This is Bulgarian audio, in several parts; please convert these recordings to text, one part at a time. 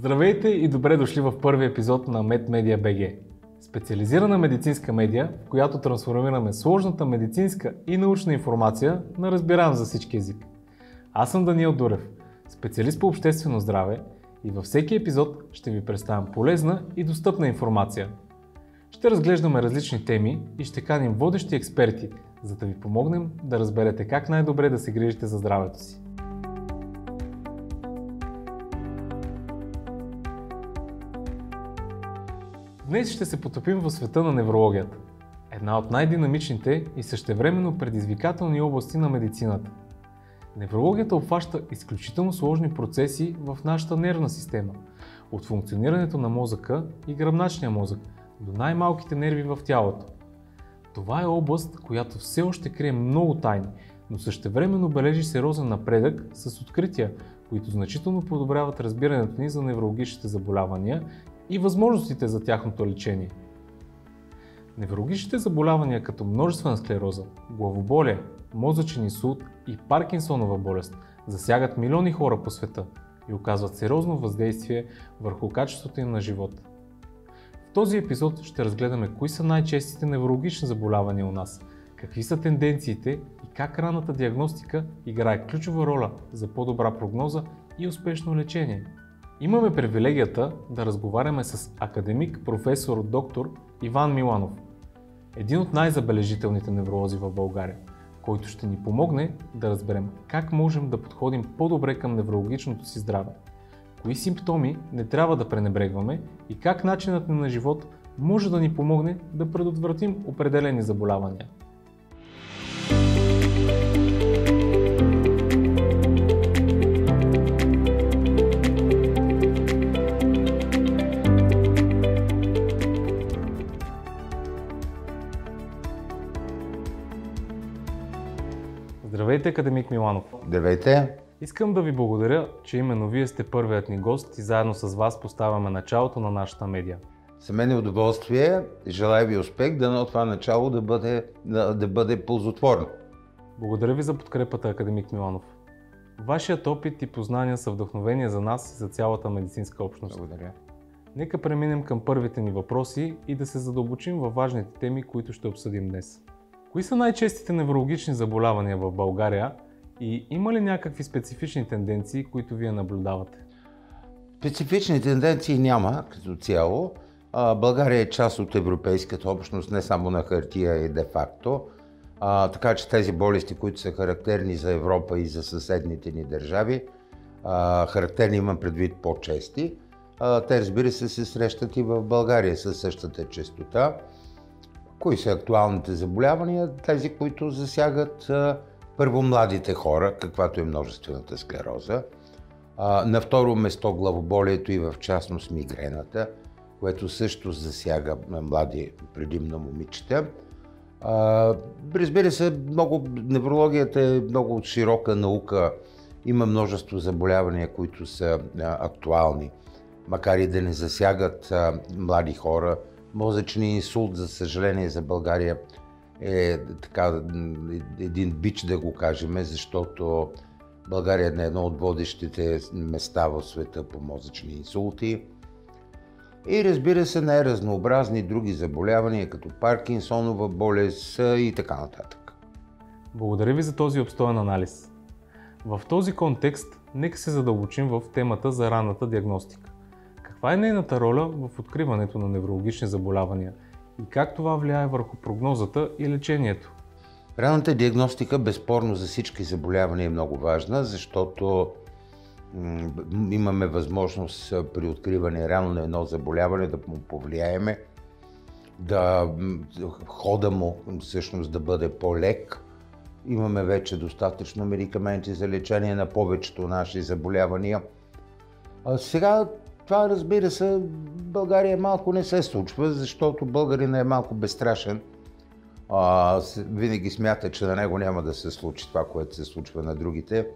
Здравейте и добре дошли в първи епизод на MedMedia BG. Специализирана медицинска медия, в която трансформираме сложната медицинска и научна информация на разбираем за всички език. Аз съм Даниел Дурев, специалист по обществено здраве и във всеки епизод ще ви представям полезна и достъпна информация. Ще разглеждаме различни теми и ще каним водещи експерти, за да ви помогнем да разберете как най-добре да се грижите за здравето си. Днес ще се потопим в света на неврологията. Една от най-динамичните и същевременно предизвикателни области на медицината. Неврологията обхваща изключително сложни процеси в нашата нервна система, от функционирането на мозъка и гръбначния мозък до най-малките нерви в тялото. Това е област, която все още крие много тайни, но същевременно бележи сериозен напредък с открития, които значително подобряват разбирането ни за неврологичните заболявания и възможностите за тяхното лечение. Неврологичните заболявания като множествена склероза, главоболие, мозъчен инсулт и Паркинсонова болест засягат милиони хора по света и оказват сериозно въздействие върху качеството им на живот. В този епизод ще разгледаме кои са най-честите неврологични заболявания у нас, какви са тенденциите и как ранната диагностика играе ключова роля за по-добра прогноза и успешно лечение. Имаме привилегията да разговаряме с академик, професор, доктор Иван Миланов, един от най-забележителните невролози в България, който ще ни помогне да разберем как можем да подходим по-добре към неврологичното си здраве, кои симптоми не трябва да пренебрегваме и как начинът ни на живот може да ни помогне да предотвратим определени заболявания. Здравейте, академик Миланов! Здравейте! Искам да ви благодаря, че именно вие сте първият ни гост и заедно с вас поставяме началото на нашата медия. За мен е удоволствие, желая ви успех, дано това начало да бъде ползотворно. Благодаря ви за подкрепата, академик Миланов. Вашият опит и познания са вдъхновение за нас и за цялата медицинска общност. Благодаря. Нека преминем към първите ни въпроси и да се задълбочим във важните теми, които ще обсъдим днес. Кои са най-честите неврологични заболявания в България и има ли някакви специфични тенденции, които вие наблюдавате? Специфични тенденции няма като цяло. България е част от европейската общност, не само на хартия и де-факто. Така че тези болести, които са характерни за Европа и за съседните ни държави, характерни имам предвид по-чести, те разбира се срещат и в България със същата честота. Кои са актуалните заболявания? Тези, които засягат първо младите хора, каквато е множествената склероза. На второ место главоболието и в частност мигрената, което също засяга млади, предимно момичета. Разбира се, неврологията е много широка наука. Има множество заболявания, които са актуални, макар и да не засягат млади хора. Мозъчният инсулт, за съжаление за България, е така един бич, да го кажем, защото България е на едно от водещите места в света по мозъчни инсулти. И разбира се, най-разнообразни други заболявания, като Паркинсонова болест и така нататък. Благодаря ви за този обстоен анализ. В този контекст, нека се задълбочим в темата за ранната диагностика. Каква е нейната роля в откриването на неврологични заболявания и как това влияе върху прогнозата и лечението? Ранната диагностика безспорно за всички заболявания е много важна, защото имаме възможност при откриване рано на едно заболяване да му повлияеме, хода му всъщност да бъде по-лек. Имаме вече достатъчно медикаменти за лечение на повечето наши заболявания. Сега това, разбира се, в България малко не се случва, защото българинът е малко безстрашен. Винаги смята, че на него няма да се случи това, което се случва на другите.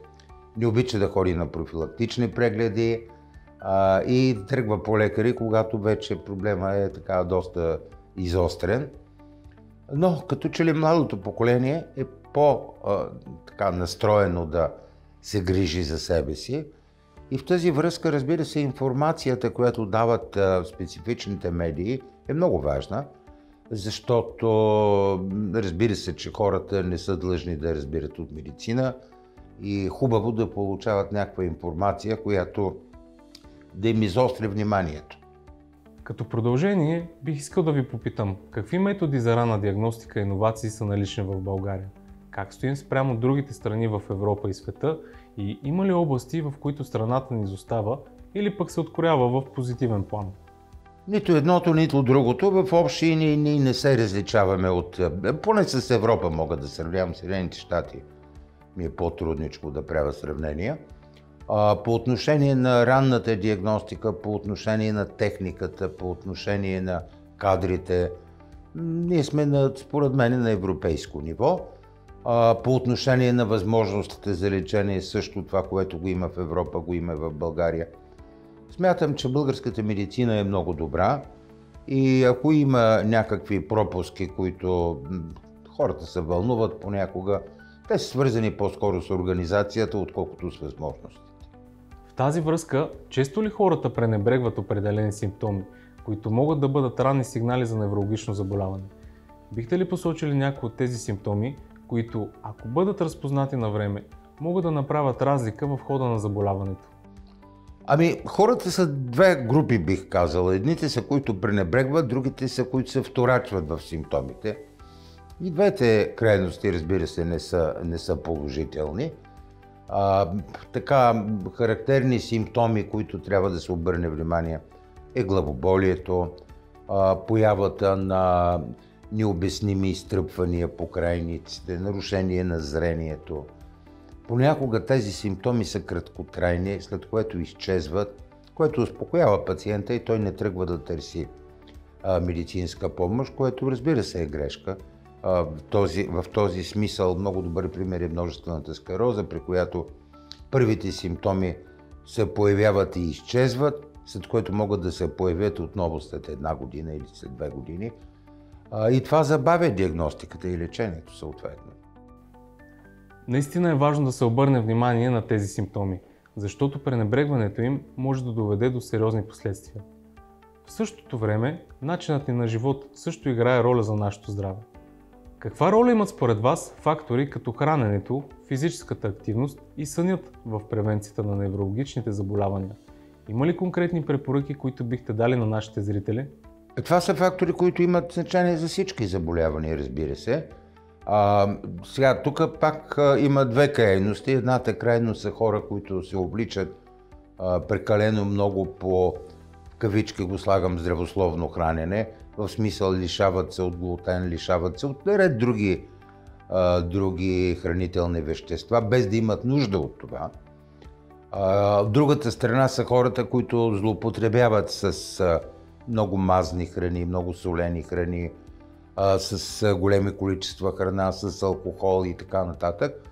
Не обича да ходи на профилактични прегледи и тръгва по лекари, когато вече проблема е така доста изострен. Но като че ли младото поколение е по-настроено да се грижи за себе си. И в тази връзка, разбира се, информацията, която дават специфичните медии, е много важна, защото разбира се, че хората не са длъжни да разбират от медицина и хубаво да получават някаква информация, която да им изостря вниманието. Като продължение, бих искал да ви попитам, какви методи за ранна диагностика и иновации са налични в България? Как стоим спрямо другите страни в Европа и света и има ли области, в които страната ни изостава или пък се откроява в позитивен план? Нито едното, нито другото. В общи ние не се различаваме от... Поне с Европа мога да сравнявам. Съединените щати ми е по-трудничко да правя сравнения. По отношение на ранната диагностика, по отношение на техниката, по отношение на кадрите, ние сме според мен на европейско ниво. По отношение на възможностите за лечение, също това, което го има в Европа, го има в България. Смятам, че българската медицина е много добра и ако има някакви пропуски, които хората се вълнуват понякога, те са свързани по-скоро с организацията, отколкото с възможностите. В тази връзка, често ли хората пренебрегват определени симптоми, които могат да бъдат ранни сигнали за неврологично заболяване? Бихте ли посочили някои от тези симптоми, които, ако бъдат разпознати на време, могат да направят разлика в хода на заболяването? Хората са две групи, бих казал. Едните са, които пренебрегват, другите са, които се вторачват в симптомите. И двете крайности, разбира се, не са положителни. Характерни симптоми, които трябва да се обърне внимание, е главоболието, появата на необясними изтръпвания по крайниците, нарушение на зрението. Понякога тези симптоми са краткотрайни, след което изчезват, което успокоява пациента и той не тръгва да търси медицинска помощ, което разбира се е грешка. В този смисъл много добър пример е множествената склероза, при която първите симптоми се появяват и изчезват, след което могат да се появят отново след 1 година или след 2 години. И това забавя диагностиката и лечението съответно. Наистина е важно да се обърне внимание на тези симптоми, защото пренебрегването им може да доведе до сериозни последствия. В същото време, начинът ни на живот също играе роля за нашето здраве. Каква роля имат според вас фактори като храненето, физическата активност и сънят в превенцията на неврологичните заболявания? Има ли конкретни препоръки, които бихте дали на нашите зрители? Това са фактори, които имат значение за всички заболявания, разбира се. Сега, тук пак има две крайности. Едната крайност са хора, които се обличат прекалено много по, в кавички го слагам, здравословно хранене, в смисъл лишават се от глутен, лишават се от ред други хранителни вещества, без да имат нужда от това. От другата страна са хората, които злоупотребяват с много мазни храни, много солени храни, с големи количества храна, с алкохол и така нататък.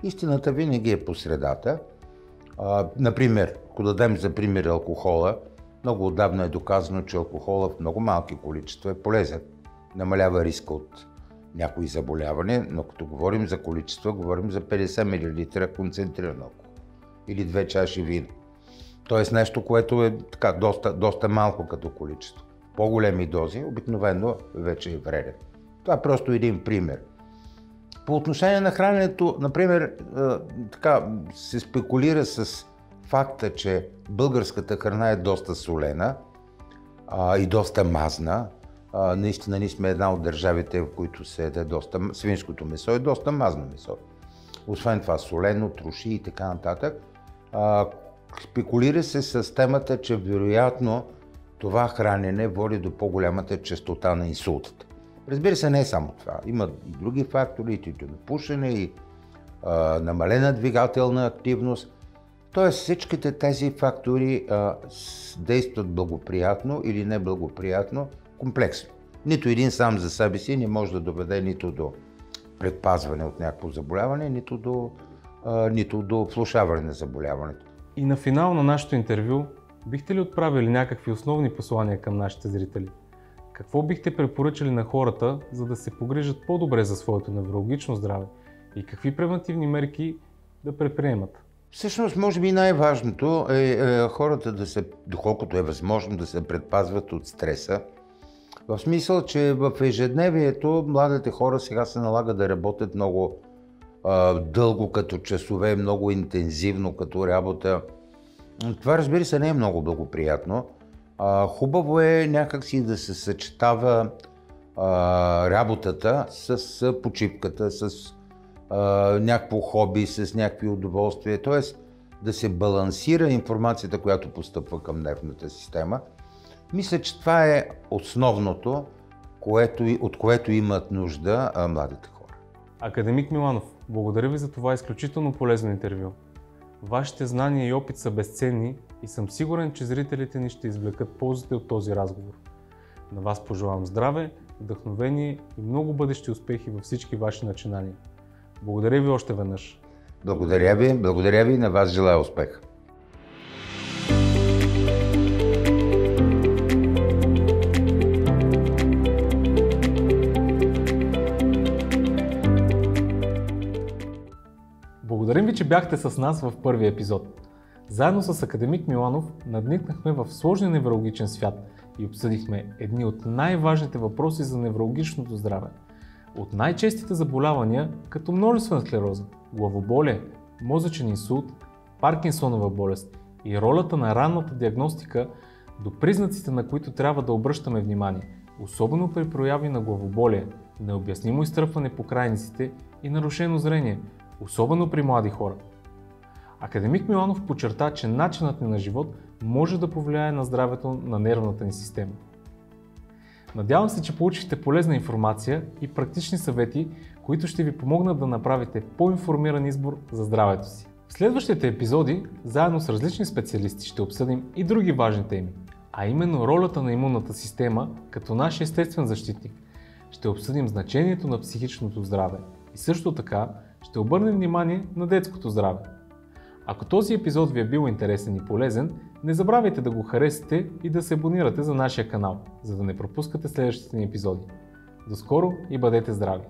Истината винаги е по средата. Например, ако дадем за пример алкохола, много отдавна е доказано, че алкохола в много малки количества е полезен. Намалява риска от някои заболявания, но като говорим за количества, говорим за 50 мл концентриран алкохол или 2 чаши вино. Тоест нещо, което е така доста малко като количество. По-големи дози обикновено вече е вреден. Това е просто един пример. По отношение на храненето, например, се спекулира с факта, че българската храна е доста солена и доста мазна. Наистина ние сме една от държавите, в които се яде свинското месо е доста мазно месо. Освен това солено, троши и така нататък. Спекулира се с темата, че вероятно това хранене води до по-голямата честота на инсултите. Разбира се, не е само това. Има и други фактори, и тютюнопушене, и намалена двигателна активност. Тоест всичките тези фактори действат благоприятно или неблагоприятно, комплексно. Нито един сам за себе си не може да доведе нито до предпазване от някакво заболяване, нито до влошаване на заболяването. И на финал на нашето интервю, бихте ли отправили някакви основни послания към нашите зрители? Какво бихте препоръчали на хората, за да се погрижат по-добре за своето неврологично здраве? И какви превентивни мерки да предприемат? Всъщност, може би най-важното е хората доколкото е възможно, да се предпазват от стреса. В смисъл, че в ежедневието младите хора сега се налага да работят много дълго като часове, много интензивно като работа. Това, разбира се, не е много благоприятно. Хубаво е някакси да се съчетава работата с почивката, с някакво хобби, с някакви удоволствия. Тоест да се балансира информацията, която постъпва към нервната система. Мисля, че това е основното, от което имат нужда младите хора. Академик Миланов, благодаря ви за това изключително полезно интервю. Вашите знания и опит са безценни и съм сигурен, че зрителите ни ще извлекат ползите от този разговор. На вас пожелавам здраве, вдъхновение и много бъдещи успехи във всички ваши начинания. Благодаря ви още веднъж. Благодаря ви, на вас желая успех. Благодарим ви, че бяхте с нас в първия епизод. Заедно с академик Миланов надникнахме в сложния неврологичен свят и обсъдихме едни от най-важните въпроси за неврологичното здраве. От най-честите заболявания, като множествена склероза, главоболие, мозъчен инсулт, Паркинсонова болест и ролята на ранната диагностика, до признаците, на които трябва да обръщаме внимание, особено при прояви на главоболие, необяснимо изтръпване по крайниците и нарушено зрение, особено при млади хора. Академик Миланов подчерта, че начинът ни на живот може да повлияе на здравето на нервната ни система. Надявам се, че получихте полезна информация и практични съвети, които ще ви помогнат да направите по-информиран избор за здравето си. В следващите епизоди, заедно с различни специалисти, ще обсъдим и други важни теми, а именно ролята на имунната система като наш естествен защитник. Ще обсъдим значението на психичното здраве и също така ще обърнем внимание на детското здраве. Ако този епизод ви е бил интересен и полезен, не забравяйте да го харесате и да се абонирате за нашия канал, за да не пропускате следващите ни епизоди. До скоро и бъдете здрави!